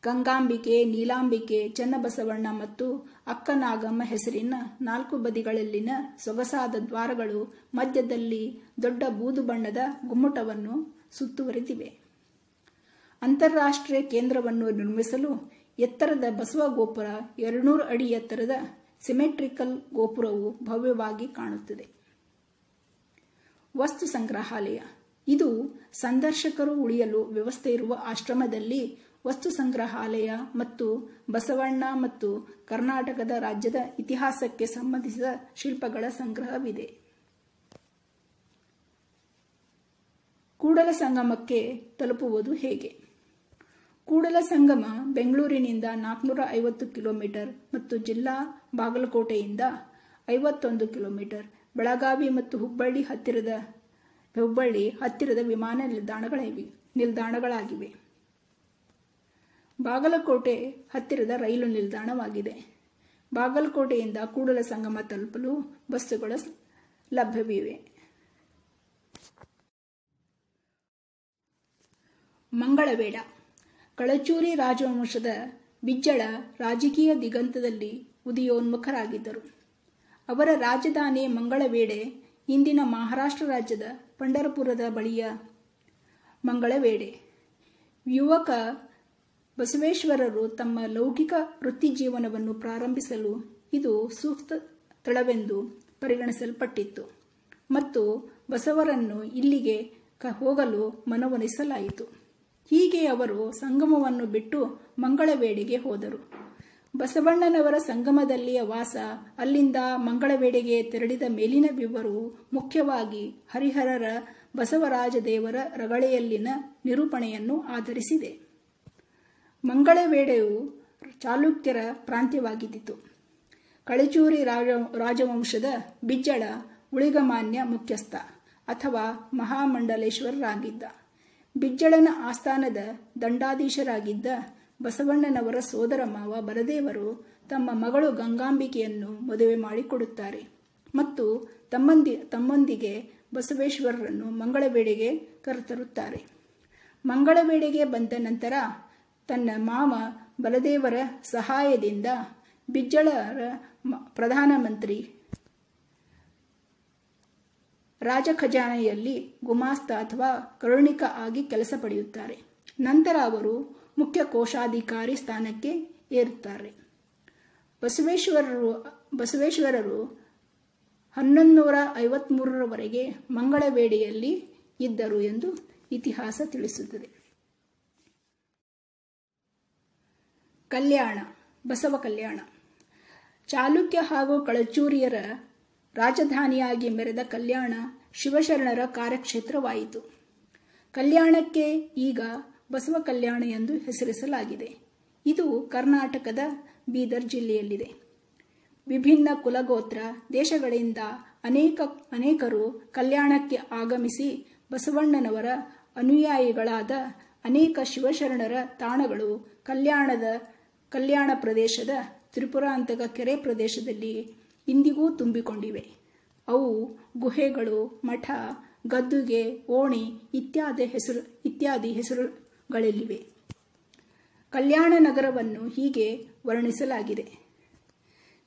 ಗಂಗಾಂಬಿಕೆ, ನೀಲಾಂಬಿಕೆ, ಚನ್ನಬಸವಣ್ಣ ಮತ್ತು ಅಕ್ಕನಾಗಮ್ಮ ಹೆಸರಿನ 4 ಬದಿಗಳಲ್ಲಿನ ಸೊಗಸಾದ ದ್ವಾರಗಳು ಮಧ್ಯದಲ್ಲಿ ದೊಡ್ಡ ಬೂದು ಬಣ್ಣದ ಗುಮ್ಮಟವನ್ನು ಸುತ್ತುವರಿದಿವೆ. ಅಂತಾರಾಷ್ಟ್ರೀಯ ಕೇಂದ್ರವನ್ನು ನಿರ್ಮಿಸಲು ಎತ್ತರದ ಬಸವ ಗೋಪುರ, 200 ಅಡಿ ಎತ್ತರದ ಸಿಮೆಟ್ರಿಕಲ್ ಗೋಪುರವು ಭವ್ಯವಾಗಿ ಕಾಣುತ್ತದೆ. ವಸ್ತು ಸಂಗ್ರಹಾಲಯ, ಇದು ಸಂದರ್ಶಕರು ಉಳಿಯಲು ವ್ಯವಸ್ಥೆ ಇರುವ ಆಶ್ರಮದಲ್ಲಿ ವಸ್ತು ಸಂಗ್ರಹಾಲಯ ಮತ್ತು ಬಸವಣ್ಣ ಮತ್ತು ಕರ್ನಾಟಕದ ರಾಜ್ಯದ ಇತಿಹಾಸಕ್ಕೆ ಸಂಬಂಧಿಸಿದ ಶಿಲ್ಪಗಳ ಸಂಗ್ರಹವಿದೆ. ಕೂಡಲ ಸಂಗಮಕ್ಕೆ ತಲುಪುವುದು ಹೇಗೆ? ಕೂಡಲ ಸಂಗಮ ಬೆಂಗಳೂರಿನಿಂದ 450 ಕಿಲೋಮೀಟರ್ ಮತ್ತು ಜಿಲ್ಲಾ ಬಾಗಲಕೋಟೆಯಿಂದ 51 ಕಿಲೋಮೀಟರ್, ಬೆಳಗಾವಿ ಮತ್ತು ಹುಬ್ಬಳ್ಳಿ ಹತ್ತಿರದ ವಿಮಾನ ನಿಲ್ದಾಣಗಳಾಗಿವೆ. ಬಾಗಲಕೋಟೆ ಹತ್ತಿರದ ರೈಲು ನಿಲ್ದಾಣವಾಗಿದೆ. ಬಾಗಲಕೋಟೆಯಿಂದ ಕೂಡಲ ಸಂಗಮ ತಲುಪಲು ಬಸ್ಸುಗಳು ಲಭ್ಯವಿವೆ. ಮಂಗಳವೇಡ. ಕಳಚೂರಿ ರಾಜವಂಶದ ಬಿಜ್ಜಳ ರಾಜಕೀಯ ದಿಗಂತದಲ್ಲಿ ಉದಯೋನ್ಮುಖರಾಗಿದ್ದರು. ಅವರ ರಾಜಧಾನಿ ಮಂಗಳವೇಡೆ ಇಂದಿನ ಮಹಾರಾಷ್ಟ್ರ ರಾಜ್ಯದ ಪಂಢರಪುರದ ಬಳಿಯ ಮಂಗಳವೇಡೆ. ಯುವಕ ಬಸವೇಶ್ವರರು ತಮ್ಮ ಲೌಕಿಕ ವೃತ್ತಿಜೀವನವನ್ನು ಪ್ರಾರಂಭಿಸಲು ಇದು ಸೂಕ್ತ ಸ್ಥಳವೆಂದು ಪರಿಗಣಿಸಲ್ಪಟ್ಟಿತ್ತು ಮತ್ತು ಬಸವರನ್ನು ಇಲ್ಲಿಗೆ ಹೋಗಲು ಮನವೊಲಿಸಲಾಯಿತು. ಹೀಗೆ ಅವರು ಸಂಗಮವನ್ನು ಬಿಟ್ಟು ಮಂಗಳವೇಡೆಗೆ ಹೋದರು. ಬಸವಣ್ಣನವರ ಸಂಗಮದಲ್ಲಿಯ ವಾಸ, ಅಲ್ಲಿಂದ ಮಂಗಳವೇಡೆಗೆ ತೆರಳಿದ ಮೇಲಿನ ವಿವರವು ಮುಖ್ಯವಾಗಿ ಹರಿಹರರ ಬಸವರಾಜದೇವರ ರಗಳೆಯಲ್ಲಿನ ನಿರೂಪಣೆಯನ್ನು ಆಧರಿಸಿದೆ. ಮಂಗಳವೇಡೆಯು ಚಾಲುಕ್ಯರ ಪ್ರಾಂತ್ಯವಾಗಿದ್ದಿತು. ಕಳಚೂರಿ ರಾಜವಂಶದ ಬಿಜ್ಜಳ ಉಳಿಗಮಾನ್ಯ ಮುಖ್ಯಸ್ಥ ಅಥವಾ ಮಹಾಮಂಡಲೇಶ್ವರರಾಗಿದ್ದ. ಬಿಜ್ಜಳನ ಆಸ್ಥಾನದ ದಂಡಾಧೀಶರಾಗಿದ್ದ ಬಸವಣ್ಣನವರ ಸೋದರ ಮಾವ ಬಲದೇವರು ತಮ್ಮ ಮಗಳು ಗಂಗಾಂಬಿಕೆಯನ್ನು ಮದುವೆ ಮಾಡಿಕೊಡುತ್ತಾರೆ ಮತ್ತು ತಮ್ಮೊಂದಿಗೆ ಬಸವೇಶ್ವರರನ್ನು ಮಂಗಳವೇಡೆಗೆ ಕರೆತರುತ್ತಾರೆ. ಮಂಗಳವೇಡೆಗೆ ಬಂದ ನಂತರ ತನ್ನ ಮಾವ ಬಲದೇವರ ಸಹಾಯದಿಂದ ಬಿಜ್ಜಳರ ಪ್ರಧಾನಮಂತ್ರಿ ರಾಜಖಜಾನೆಯಲ್ಲಿ ಗುಮಾಸ್ತ ಅಥವಾ ಕರುಣಿಕ ಆಗಿ ಕೆಲಸ ಪಡೆಯುತ್ತಾರೆ. ನಂತರ ಅವರು ಮುಖ್ಯ ಕೋಶಾಧಿಕಾರಿ ಸ್ಥಾನಕ್ಕೆ ಏರುತ್ತಾರೆ. ಬಸವೇಶ್ವರರು 1153ರವರೆಗೆ ಮಂಗಳವೇಡೆಯಲ್ಲಿ ಇದ್ದರು ಎಂದು ಇತಿಹಾಸ ತಿಳಿಸುತ್ತದೆ. ಕಲ್ಯಾಣ. ಬಸವ ಕಲ್ಯಾಣ. ಚಾಲುಕ್ಯ ಹಾಗೂ ಕಳಚೂರಿಯರ ರಾಜಧಾನಿಯಾಗಿ ಮೆರೆದ ಕಲ್ಯಾಣ ಶಿವಶರಣರ ಕಾರ್ಯಕ್ಷೇತ್ರವಾಯಿತು. ಕಲ್ಯಾಣಕ್ಕೆ ಈಗ ಬಸವ ಕಲ್ಯಾಣ ಎಂದು ಹೆಸರಿಸಲಾಗಿದೆ. ಇದು ಕರ್ನಾಟಕದ ಬೀದರ್ ಜಿಲ್ಲೆಯಲ್ಲಿದೆ. ವಿಭಿನ್ನ ಕುಲಗೋತ್ರ ದೇಶಗಳಿಂದ ಅನೇಕರು ಕಲ್ಯಾಣಕ್ಕೆ ಆಗಮಿಸಿ ಬಸವಣ್ಣನವರ ಅನುಯಾಯಿಗಳಾದ ಅನೇಕ ಶಿವಶರಣರ ತಾಣಗಳು ಕಲ್ಯಾಣ ಪ್ರದೇಶದ ತ್ರಿಪುರಾಂತಕ ಕೆರೆ ಪ್ರದೇಶದಲ್ಲಿ ಇಂದಿಗೂ ತುಂಬಿಕೊಂಡಿವೆ. ಅವು ಗುಹೆಗಳು, ಮಠ, ಗದ್ದುಗೆ, ಓಣಿ ಇತ್ಯಾದಿ ಹೆಸರುಗಳಲ್ಲಿವೆ. ಕಲ್ಯಾಣ ನಗರವನ್ನು ಹೀಗೆ ವರ್ಣಿಸಲಾಗಿದೆ.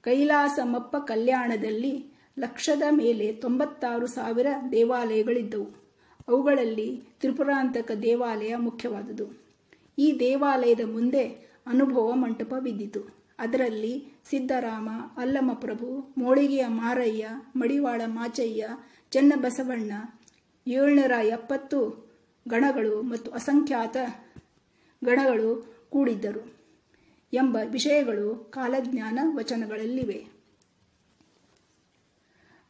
ಕೈಲಾಸಮಪ್ಪ ಕಲ್ಯಾಣದಲ್ಲಿ ಲಕ್ಷದ ಮೇಲೆ 96,000 ದೇವಾಲಯಗಳಿದ್ದವು. ಅವುಗಳಲ್ಲಿ ತ್ರಿಪುರಾಂತಕ ದೇವಾಲಯ ಮುಖ್ಯವಾದುದು. ಈ ದೇವಾಲಯದ ಮುಂದೆ ಅನುಭವ ಮಂಟಪವಿದ್ದಿತು. ಅದರಲ್ಲಿ ಸಿದ್ದರಾಮ, ಅಲ್ಲಮಪ್ರಭು, ಮೋಳಿಗೆಯ ಮಾರಯ್ಯ, ಮಡಿವಾಳ ಮಾಚಯ್ಯ, ಚನ್ನಬಸವಣ್ಣ, 770 ಗಣಗಳು ಮತ್ತು ಅಸಂಖ್ಯಾತ ಗಣಗಳು ಕೂಡಿದ್ದರು ಎಂಬ ವಿಷಯಗಳು ಕಾಲಜ್ಞಾನ ವಚನಗಳಲ್ಲಿವೆ.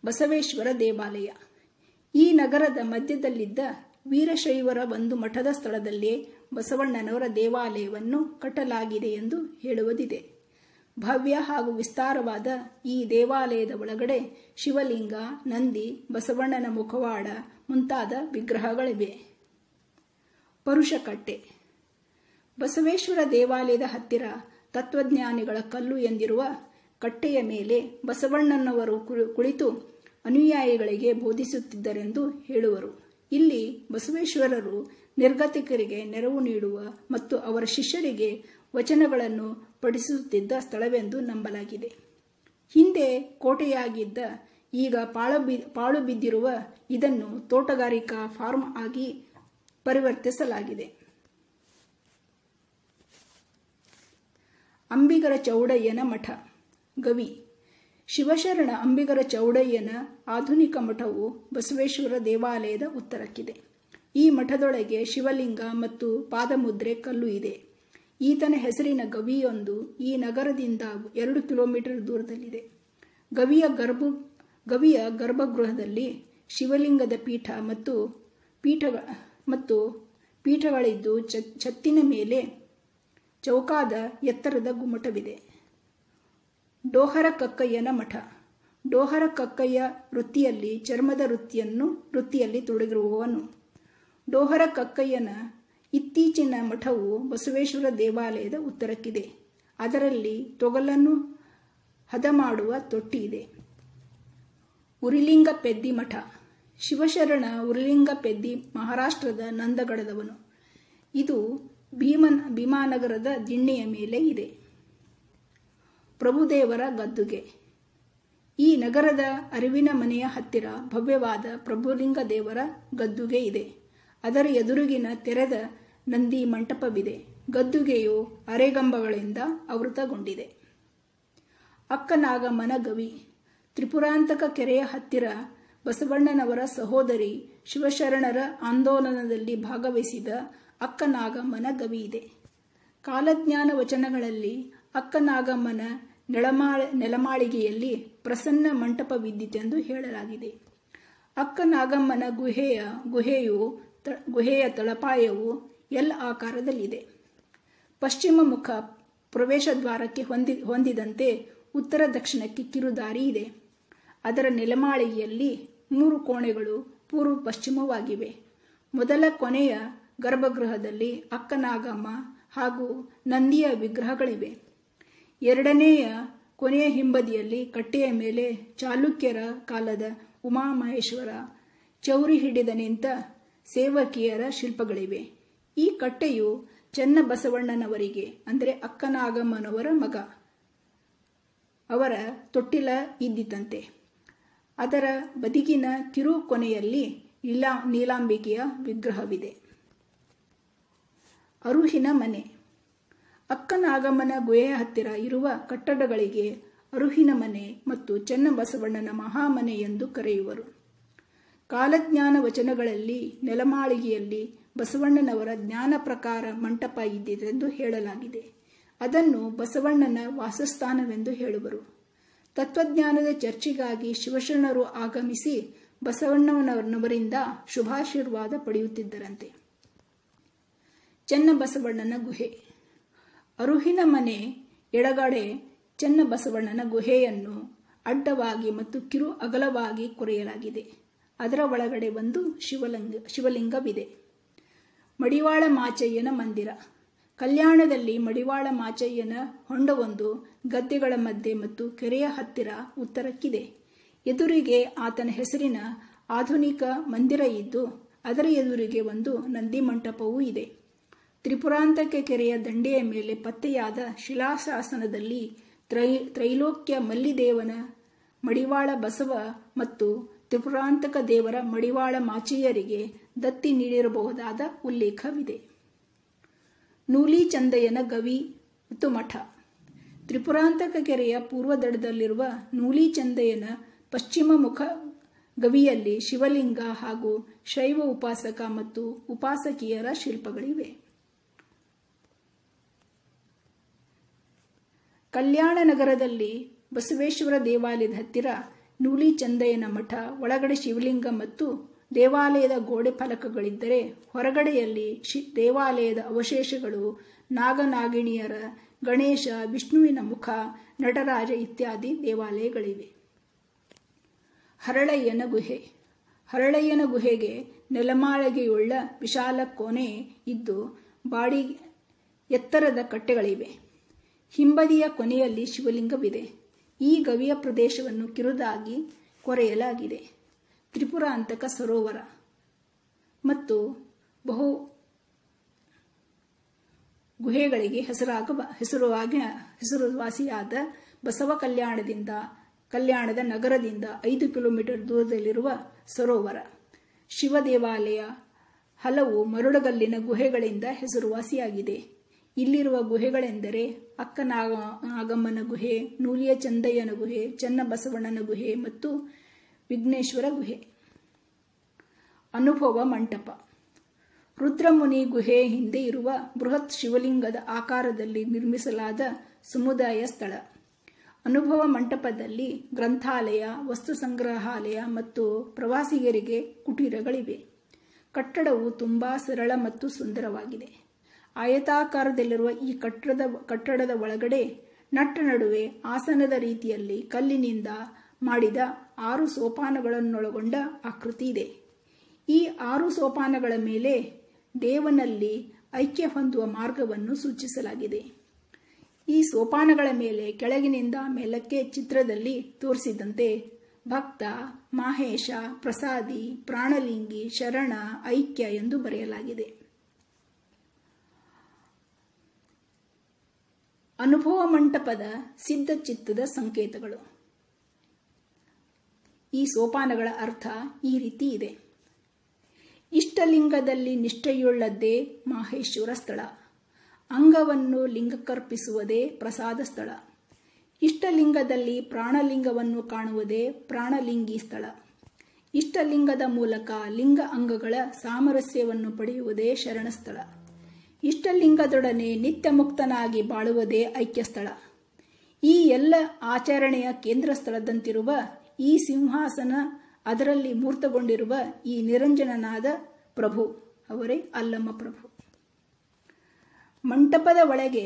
ಬಸವೇಶ್ವರ ದೇವಾಲಯ. ಈ ನಗರದ ಮಧ್ಯದಲ್ಲಿದ್ದ ವೀರಶೈವರ ಒಂದು ಮಠದ ಸ್ಥಳದಲ್ಲೇ ಬಸವಣ್ಣನವರ ದೇವಾಲಯವನ್ನು ಕಟ್ಟಲಾಗಿದೆ ಎಂದು ಹೇಳುವುದಿದೆ. ಭವ್ಯ ಹಾಗೂ ವಿಸ್ತಾರವಾದ ಈ ದೇವಾಲಯದ ಒಳಗಡೆ ಶಿವಲಿಂಗ, ನಂದಿ, ಬಸವಣ್ಣನ ಮುಖವಾಡ ಮುಂತಾದ ವಿಗ್ರಹಗಳಿವೆ. ಪರುಷಕಟ್ಟೆ. ಬಸವೇಶ್ವರ ದೇವಾಲಯದ ಹತ್ತಿರ ತತ್ವಜ್ಞಾನಿಗಳ ಕಲ್ಲು ಎಂದಿರುವ ಕಟ್ಟೆಯ ಮೇಲೆ ಬಸವಣ್ಣನವರು ಕುಳಿತು ಅನುಯಾಯಿಗಳಿಗೆ ಬೋಧಿಸುತ್ತಿದ್ದರೆಂದು ಹೇಳುವರು. ಇಲ್ಲಿ ಬಸವೇಶ್ವರರು ನಿರ್ಗತಿಕರಿಗೆ ನೆರವು ನೀಡುವ ಮತ್ತು ಅವರ ಶಿಷ್ಯರಿಗೆ ವಚನಗಳನ್ನು ಪಠಿಸುತ್ತಿದ್ದ ಸ್ಥಳವೆಂದು ನಂಬಲಾಗಿದೆ. ಹಿಂದೆ ಕೋಟೆಯಾಗಿದ್ದ ಈಗ ಪಾಳು ಬಿದ್ದಿರುವ ಇದನ್ನು ತೋಟಗಾರಿಕಾ ಫಾರ್ಮ್ ಆಗಿ ಪರಿವರ್ತಿಸಲಾಗಿದೆ. ಅಂಬಿಗರ ಚೌಡಯ್ಯನ ಮಠ. ಗವಿ. ಶಿವಶರಣ ಅಂಬಿಗರ ಚೌಡಯ್ಯನ ಆಧುನಿಕ ಮಠವು ಬಸವೇಶ್ವರ ದೇವಾಲಯದ ಉತ್ತರಕ್ಕಿದೆ. ಈ ಮಠದೊಳಗೆ ಶಿವಲಿಂಗ ಮತ್ತು ಪಾದಮುದ್ರೆ ಕಲ್ಲು ಇದೆ. ಈತನ ಹೆಸರಿನ ಗವಿಯೊಂದು ಈ ನಗರದಿಂದ 2 ಕಿಲೋಮೀಟರ್ ದೂರದಲ್ಲಿದೆ. ಗವಿಯ ಗರ್ಭಗೃಹದಲ್ಲಿ ಶಿವಲಿಂಗದ ಪೀಠ ಮತ್ತು ಪೀಠಗಳಿದ್ದು ಛತ್ತಿನ ಮೇಲೆ ಚೌಕಾದ ಎತ್ತರದ ಗುಮ್ಮಟವಿದೆ. ಡೋಹರ ಕಕ್ಕಯ್ಯನ ಮಠ. ಡೋಹರ ಕಕ್ಕಯ್ಯ ವೃತ್ತಿಯಲ್ಲಿ ಚರ್ಮದ ವೃತ್ತಿಯಲ್ಲಿ ತೊಡಗಿರುವವನು. ಡೋಹರ ಕಕ್ಕಯ್ಯನ ಇತ್ತೀಚಿನ ಮಠವು ಬಸವೇಶ್ವರ ದೇವಾಲಯದ ಉತ್ತರಕ್ಕಿದೆ. ಅದರಲ್ಲಿ ತೊಗಲನ್ನು ಹದ ಮಾಡುವ ತೊಟ್ಟಿ ಇದೆ. ಉರಿಲಿಂಗ ಪೆದ್ದಿ ಮಠ. ಶಿವಶರಣ ಉರಿಲಿಂಗ ಪೆದ್ದಿ ಮಹಾರಾಷ್ಟ್ರದ ನಂದಗಡದವನು. ಇದು ಭೀಮಾನಗರದ ದಿಣ್ಣೆಯ ಮೇಲೆ ಇದೆ. ಪ್ರಭುದೇವರ ಗದ್ದುಗೆ. ಈ ನಗರದ ಅರಿವಿನ ಮನೆಯ ಹತ್ತಿರ ಭವ್ಯವಾದ ಪ್ರಭುಲಿಂಗ ದೇವರ ಗದ್ದುಗೆ ಇದೆ. ಅದರ ಎದುರಿಗಿನ ತೆರೆದ ನಂದಿ ಮಂಟಪವಿದೆ. ಗದ್ದುಗೆಯು ಅರೆಗಂಬಗಳಿಂದ ಆವೃತಗೊಂಡಿದೆ. ಅಕ್ಕನಾಗಮ್ಮನ ಗವಿ. ತ್ರಿಪುರಾಂತಕ ಕೆರೆಯ ಹತ್ತಿರ ಬಸವಣ್ಣನವರ ಸಹೋದರಿ ಶಿವಶರಣರ ಆಂದೋಲನದಲ್ಲಿ ಭಾಗವಹಿಸಿದ ಅಕ್ಕನಾಗಮ್ಮನ ಗವಿ ಇದೆ. ಕಾಲಜ್ಞಾನ ವಚನಗಳಲ್ಲಿ ಅಕ್ಕನಾಗಮ್ಮನ ನೆಲಮಾಳಿಗೆಯಲ್ಲಿ ಪ್ರಸನ್ನ ಮಂಟಪವಿದ್ದಿತೆಂದು ಹೇಳಲಾಗಿದೆ. ಅಕ್ಕನಾಗಮ್ಮನ ಗುಹೆಯ ತಳಪಾಯವು ಎಲ್ ಆಕಾರದಲ್ಲಿದೆ. ಪಶ್ಚಿಮ ಮುಖ ಪ್ರವೇಶ ದ್ವಾರಕ್ಕೆ ಹೊಂದಿದಂತೆ ಉತ್ತರ ದಕ್ಷಿಣಕ್ಕೆ ಕಿರುದಾರಿ ಇದೆ. ಅದರ ನೆಲಮಾಳಿಗೆಯಲ್ಲಿ 3 ಕೋಣೆಗಳು ಪೂರ್ವ ಪಶ್ಚಿಮವಾಗಿವೆ. ಮೊದಲ ಕೊನೆಯ ಗರ್ಭಗೃಹದಲ್ಲಿ ಅಕ್ಕನಾಗಮ್ಮ ಹಾಗೂ ನಂದಿಯ ವಿಗ್ರಹಗಳಿವೆ. ಎರಡನೆಯ ಕೊನೆಯ ಹಿಂಬದಿಯಲ್ಲಿ ಕಟ್ಟೆಯ ಮೇಲೆ ಚಾಲುಕ್ಯರ ಕಾಲದ ಉಮಾಮಹೇಶ್ವರ, ಚೌರಿ ಹಿಡಿದ ನಿಂತ ಸೇವಕಿಯರ ಶಿಲ್ಪಗಳಿವೆ. ಈ ಕಟ್ಟೆಯು ಚನ್ನಬಸವಣ್ಣನವರಿಗೆ ಅಂದರೆ ಅಕ್ಕನಾಗಮ್ಮನವರ ಮಗ ಅವರ ತೊಟ್ಟಿಲ ಇದ್ದಿತಂತೆ. ಅದರ ಬದಿಗಿನ ಕಿರು ಕೊನೆಯಲ್ಲಿ ನೀಲಾಂಬಿಕೆಯ ವಿಗ್ರಹವಿದೆ. ಅರುಹಿನ ಮನೆ. ಅಕ್ಕನಾಗಮ್ಮನ ಗುಹೆಯ ಹತ್ತಿರ ಇರುವ ಕಟ್ಟಡಗಳಿಗೆ ಅರುಹಿನ ಮನೆ ಮತ್ತು ಚನ್ನಬಸವಣ್ಣನ ಮಹಾಮನೆ ಎಂದು ಕರೆಯುವರು. ಕಾಲಜ್ಞಾನ ವಚನಗಳಲ್ಲಿ ನೆಲಮಾಳಿಗೆಯಲ್ಲಿ ಬಸವಣ್ಣನವರ ಜ್ಞಾನ ಪ್ರಕಾರ ಮಂಟಪ ಇದ್ದಿತೆಂದು ಹೇಳಲಾಗಿದೆ. ಅದನ್ನು ಬಸವಣ್ಣನ ವಾಸಸ್ಥಾನವೆಂದು ಹೇಳುವರು. ತತ್ವಜ್ಞಾನದ ಚರ್ಚೆಗಾಗಿ ಶಿವಶರಣರು ಆಗಮಿಸಿ ಬಸವಣ್ಣನವರಿಂದ ಶುಭಾಶೀರ್ವಾದ ಪಡೆಯುತ್ತಿದ್ದರಂತೆ. ಚನ್ನಬಸವಣ್ಣನ ಗುಹೆ. ಅರುಹಿನ ಮನೆ ಎಡಗಡೆ ಚನ್ನಬಸವಣ್ಣನ ಗುಹೆಯನ್ನು ಅಡ್ಡವಾಗಿ ಮತ್ತು ಕಿರು ಅಗಲವಾಗಿ ಕೊರೆಯಲಾಗಿದೆ. ಅದರ ಒಳಗಡೆ ಒಂದು ಶಿವಲಿಂಗವಿದೆ. ಮಡಿವಾಳ ಮಾಚಯ್ಯನ ಮಂದಿರ. ಕಲ್ಯಾಣದಲ್ಲಿ ಮಡಿವಾಳ ಮಾಚಯ್ಯನ ಹೊಂಡವೊಂದು ಗದ್ದೆಗಳ ಮಧ್ಯೆ ಮತ್ತು ಕೆರೆಯ ಹತ್ತಿರ ಉತ್ತರಕ್ಕಿದೆ. ಎದುರಿಗೆ ಆತನ ಹೆಸರಿನ ಆಧುನಿಕ ಮಂದಿರ ಇದ್ದು ಅದರ ಎದುರಿಗೆ ಒಂದು ನಂದಿ ಮಂಟಪವೂ ಇದೆ. ತ್ರಿಪುರಾಂತಕ ಕೆರೆಯ ದಂಡೆಯ ಮೇಲೆ ಪತ್ತೆಯಾದ ಶಿಲಾಶಾಸನದಲ್ಲಿ ತ್ರೈಲೋಕ್ಯ ಮಲ್ಲಿದೇವನ ಮಡಿವಾಳ ಬಸವ ಮತ್ತು ತ್ರಿಪುರಾಂತಕ ದೇವರ ಮಡಿವಾಳ ಮಾಚಯ್ಯರಿಗೆ ದತ್ತಿ ನೀಡಿರಬಹುದಾದ ಉಲ್ಲೇಖವಿದೆ. ನೂಲಿ ಚಂದಯ್ಯನ ಗವಿ ಮತ್ತು ಮಠ. ತ್ರಿಪುರಾಂತಕ ಕೆರೆಯ ಪೂರ್ವದಡದಲ್ಲಿರುವ ನೂಲಿ ಚಂದಯ್ಯನ ಪಶ್ಚಿಮ ಮುಖ ಗವಿಯಲ್ಲಿ ಶಿವಲಿಂಗ ಹಾಗೂ ಶೈವ ಉಪಾಸಕ ಮತ್ತು ಉಪಾಸಕಿಯರ ಶಿಲ್ಪಗಳಿವೆ. ಕಲ್ಯಾಣ ನಗರದಲ್ಲಿ ಬಸವೇಶ್ವರ ದೇವಾಲಯದ ಹತ್ತಿರ ನೂಲಿ ಚಂದಯ್ಯನ ಮಠ, ಒಳಗಡೆ ಶಿವಲಿಂಗ ಮತ್ತು ದೇವಾಲಯದ ಗೋಡೆ ಫಲಕಗಳಿದ್ದರೆ ಹೊರಗಡೆಯಲ್ಲಿ ದೇವಾಲಯದ ಅವಶೇಷಗಳು, ನಾಗನಾಗಿಣಿಯರ, ಗಣೇಶ, ವಿಷ್ಣುವಿನ ಮುಖ, ನಟರಾಜ ಇತ್ಯಾದಿ ದೇವಾಲಯಗಳಿವೆ. ಹರಳಯ್ಯನ ಗುಹೆ. ಹರಳಯ್ಯನ ಗುಹೆಗೆ ನೆಲಮಾಳಿಗೆಯುಳ್ಳ ವಿಶಾಲ ಕೋಣೆ ಇದ್ದು ಬಾಡಿ ಎತ್ತರದ ಕಟ್ಟೆಗಳಿವೆ. ಹಿಂಬದಿಯ ಕೊನೆಯಲ್ಲಿ ಶಿವಲಿಂಗವಿದೆ. ಈ ಗವಿಯ ಪ್ರದೇಶವನ್ನು ಕಿರುದಾಗಿ ಕೊರೆಯಲಾಗಿದೆ. ತ್ರಿಪುರಾಂತಕ ಸರೋವರ ಮತ್ತು ಬಹು ಗುಹೆಗಳಿಗೆ ಹೆಸರುವಾಸಿಯಾದ ಬಸವ ಕಲ್ಯಾಣದ ನಗರದಿಂದ 5 ಕಿಲೋಮೀಟರ್ ದೂರದಲ್ಲಿರುವ ಸರೋವರ. ಶಿವ ದೇವಾಲಯ ಹಲವು ಮರಳುಗಲ್ಲಿನ ಗುಹೆಗಳಿಂದ ಹೆಸರುವಾಸಿಯಾಗಿದೆ. ಇಲ್ಲಿರುವ ಗುಹೆಗಳೆಂದರೆ ಅಕ್ಕನಾಗಮ್ಮನ ಗುಹೆ, ನೂಲಿಯ ಚಂದಯ್ಯನ ಗುಹೆ, ಚನ್ನಬಸವಣ್ಣನ ಗುಹೆ ಮತ್ತು ವಿಘ್ನೇಶ್ವರ ಗುಹೆ. ಅನುಭವ ಮಂಟಪ. ರುದ್ರಮುನಿ ಗುಹೆ ಹಿಂದೆ ಇರುವ ಬೃಹತ್ ಶಿವಲಿಂಗದ ಆಕಾರದಲ್ಲಿ ನಿರ್ಮಿಸಲಾದ ಸಮುದಾಯ ಸ್ಥಳ. ಅನುಭವ ಮಂಟಪದಲ್ಲಿ ಗ್ರಂಥಾಲಯ, ವಸ್ತು ಸಂಗ್ರಹಾಲಯ ಮತ್ತು ಪ್ರವಾಸಿಗರಿಗೆ ಕುಟೀರಗಳಿವೆ. ಕಟ್ಟಡವು ತುಂಬಾ ಸರಳ ಮತ್ತು ಸುಂದರವಾಗಿದೆ. ಆಯತಾಕಾರದಲ್ಲಿರುವ ಈ ಕಟ್ಟಡದ ಒಳಗಡೆ ನಟ್ಟ ನಡುವೆ ಆಸನದ ರೀತಿಯಲ್ಲಿ ಕಲ್ಲಿನಿಂದ ಮಾಡಿದ 6 ಸೋಪಾನಗಳನ್ನೊಳಗೊಂಡ ಆಕೃತಿ ಇದೆ. ಈ 6 ಸೋಪಾನಗಳ ಮೇಲೆ ದೇವನಲ್ಲಿ ಐಕ್ಯ ಹೊಂದುವ ಮಾರ್ಗವನ್ನು ಸೂಚಿಸಲಾಗಿದೆ. ಈ ಸೋಪಾನಗಳ ಮೇಲೆ ಕೆಳಗಿನಿಂದ ಮೇಲಕ್ಕೆ ಚಿತ್ರದಲ್ಲಿ ತೋರಿಸಿದಂತೆ ಭಕ್ತ, ಮಾಹೇಶ, ಪ್ರಸಾದಿ, ಪ್ರಾಣಲಿಂಗಿ, ಶರಣ, ಐಕ್ಯ ಎಂದು ಬರೆಯಲಾಗಿದೆ. ಅನುಭವ ಮಂಟಪದ ಸಿದ್ಧ ಚಿತ್ತದ ಸಂಕೇತಗಳು. ಈ ಸೋಪಾನಗಳ ಅರ್ಥ ಈ ರೀತಿ ಇದೆ. ಇಷ್ಟಲಿಂಗದಲ್ಲಿ ನಿಷ್ಠೆಯುಳ್ಳದ್ದೇ ಮಾಹೇಶ್ವರ ಸ್ಥಳ. ಅಂಗವನ್ನು ಲಿಂಗಕ್ಕರ್ಪಿಸುವುದೇ ಪ್ರಸಾದ ಸ್ಥಳ. ಇಷ್ಟಲಿಂಗದಲ್ಲಿ ಪ್ರಾಣಲಿಂಗವನ್ನು ಕಾಣುವುದೇ ಪ್ರಾಣಲಿಂಗಿ ಸ್ಥಳ. ಇಷ್ಟಲಿಂಗದ ಮೂಲಕ ಲಿಂಗ ಅಂಗಗಳ ಸಾಮರಸ್ಯವನ್ನು ಪಡೆಯುವುದೇ ಶರಣ ಸ್ಥಳ. ಇಷ್ಟಲಿಂಗದೊಡನೆ ನಿತ್ಯ ಮುಕ್ತನಾಗಿ ಬಾಳುವುದೇ ಐಕ್ಯ ಸ್ಥಳ. ಈ ಎಲ್ಲ ಆಚರಣೆಯ ಕೇಂದ್ರ ಸ್ಥಳದಂತಿರುವ ಈ ಸಿಂಹಾಸನ, ಅದರಲ್ಲಿ ಮೂರ್ತಗೊಂಡಿರುವ ಈ ನಿರಂಜನನಾದ ಪ್ರಭು ಅವರೇ ಅಲ್ಲಮ ಪ್ರಭು. ಮಂಟಪದ ಒಳಗೆ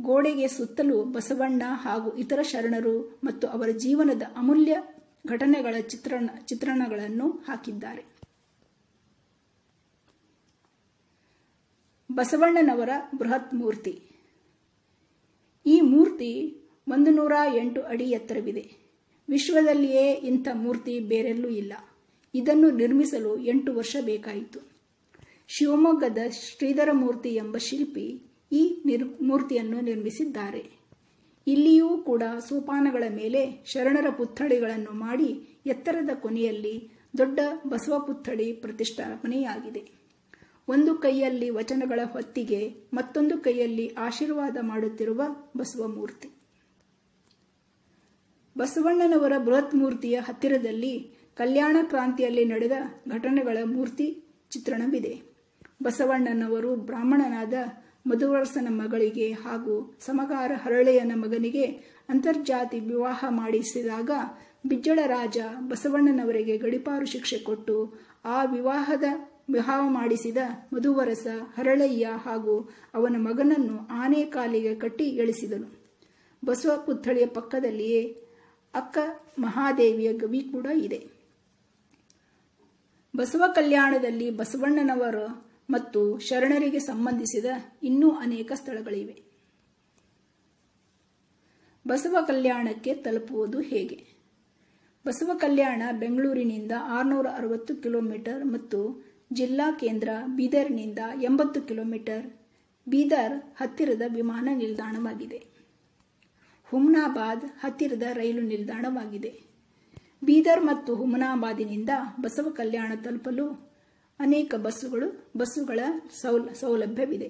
ಗೋಡೆಗೆ ಸುತ್ತಲೂ ಬಸವಣ್ಣ ಹಾಗೂ ಇತರ ಶರಣರು ಮತ್ತು ಅವರ ಜೀವನದ ಅಮೂಲ್ಯ ಘಟನೆಗಳ ಚಿತ್ರಣಗಳನ್ನು ಹಾಕಿದ್ದಾರೆ. ಬಸವಣ್ಣನವರ ಬೃಹತ್ ಮೂರ್ತಿ. ಈ ಮೂರ್ತಿ 108 ಅಡಿ ಎತ್ತರವಿದೆ. ವಿಶ್ವದಲ್ಲಿಯೇ ಇಂಥ ಮೂರ್ತಿ ಬೇರೆಲ್ಲೂ ಇಲ್ಲ. ಇದನ್ನು ನಿರ್ಮಿಸಲು 8 ವರ್ಷ ಬೇಕಾಯಿತು. ಶಿವಮೊಗ್ಗದ ಶ್ರೀಧರ ಮೂರ್ತಿ ಎಂಬ ಶಿಲ್ಪಿ ಈ ಮೂರ್ತಿಯನ್ನು ನಿರ್ಮಿಸಿದ್ದಾರೆ. ಇಲ್ಲಿಯೂ ಕೂಡ ಸೋಪಾನಗಳ ಮೇಲೆ ಶರಣರ ಪುತ್ಥಳಿಗಳನ್ನು ಮಾಡಿ ಎತ್ತರದ ಕೊನೆಯಲ್ಲಿ ದೊಡ್ಡ ಬಸವ ಪುತ್ಥಳಿ ಪ್ರತಿಷ್ಠಾಪನೆಯಾಗಿದೆ. ಒಂದು ಕೈಯಲ್ಲಿ ವಚನಗಳ ಹೊತ್ತಿಗೆ, ಮತ್ತೊಂದು ಕೈಯಲ್ಲಿ ಆಶೀರ್ವಾದ ಮಾಡುತ್ತಿರುವ ಬಸವ ಮೂರ್ತಿ. ಬಸವಣ್ಣನವರ ಬೃಹತ್ ಮೂರ್ತಿಯ ಹತ್ತಿರದಲ್ಲಿ ಕಲ್ಯಾಣ ಕ್ರಾಂತಿಯಲ್ಲಿ ನಡೆದ ಘಟನೆಗಳ ಮೂರ್ತಿ ಚಿತ್ರಣವಿದೆ. ಬಸವಣ್ಣನವರು ಬ್ರಾಹ್ಮಣನಾದ ಮಧುವರಸನ ಮಗಳಿಗೆ ಹಾಗೂ ಸಮಗಾರ ಹರಳೆಯನ ಮಗನಿಗೆ ಅಂತರ್ಜಾತಿ ವಿವಾಹ ಮಾಡಿಸಿದಾಗ ಬಿಜ್ಜಳ ರಾಜ ಬಸವಣ್ಣನವರಿಗೆ ಗಡಿಪಾರು ಶಿಕ್ಷೆ ಕೊಟ್ಟು ಆ ವಿವಾಹ ಮಾಡಿಸಿದ ಮಧುವರಸ, ಹರಳಯ್ಯ ಹಾಗೂ ಅವನ ಮಗನನ್ನು ಆನೆ ಕಾಲಿಗೆ ಕಟ್ಟಿ ಎಳಿಸಿದನು. ಬಸವ ಪುತ್ಥಳಿಯ ಪಕ್ಕದಲ್ಲಿಯೇ ಅಕ್ಕ ಮಹಾದೇವಿಯ ಗವಿ ಕೂಡ ಇದೆ. ಬಸವ ಕಲ್ಯಾಣದಲ್ಲಿ ಬಸವಣ್ಣನವರು ಮತ್ತು ಶರಣರಿಗೆ ಸಂಬಂಧಿಸಿದ ಇನ್ನೂ ಅನೇಕ ಸ್ಥಳಗಳಿವೆ. ಬಸವ ಕಲ್ಯಾಣಕ್ಕೆ ತಲುಪುವುದು ಹೇಗೆ? ಬಸವ ಕಲ್ಯಾಣ ಬೆಂಗಳೂರಿನಿಂದ 660 ಕಿಲೋಮೀಟರ್ ಮತ್ತು ಜಿಲ್ಲಾ ಕೇಂದ್ರ ಬೀದರ್ನಿಂದ 80 ಕಿಲೋಮೀಟರ್. ಬೀದರ್ ಹತ್ತಿರದ ವಿಮಾನ ನಿಲ್ದಾಣವಾಗಿದೆ. ಹುಮ್ನಾಬಾದ್ ಹತ್ತಿರದ ರೈಲು ನಿಲ್ದಾಣವಾಗಿದೆ. ಬೀದರ್ ಮತ್ತು ಹುಮನಾಬಾದಿನಿಂದ ಬಸವ ಕಲ್ಯಾಣ ತಲುಪಲು ಅನೇಕ ಬಸ್ಸುಗಳ ಸೌಲಭ್ಯವಿದೆ.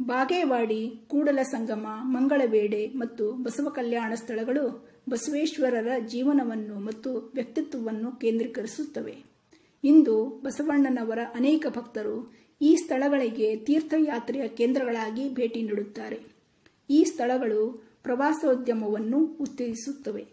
ಬಾಗೇವಾಡಿ, ಕೂಡಲ ಸಂಗಮ, ಮಂಗಳವೇಡೆ ಮತ್ತು ಬಸವ ಕಲ್ಯಾಣ ಸ್ಥಳಗಳು ಬಸವೇಶ್ವರರ ಜೀವನವನ್ನು ಮತ್ತು ವ್ಯಕ್ತಿತ್ವವನ್ನು ಕೇಂದ್ರೀಕರಿಸುತ್ತವೆ. ಇಂದು ಬಸವಣ್ಣನವರ ಅನೇಕ ಭಕ್ತರು ಈ ಸ್ಥಳಗಳಿಗೆ ತೀರ್ಥಯಾತ್ರೆಯ ಕೇಂದ್ರಗಳಾಗಿ ಭೇಟಿ ನೀಡುತ್ತಾರೆ. ಈ ಸ್ಥಳಗಳು ಪ್ರವಾಸೋದ್ಯಮವನ್ನು ಉತ್ತೇಜಿಸುತ್ತವೆ.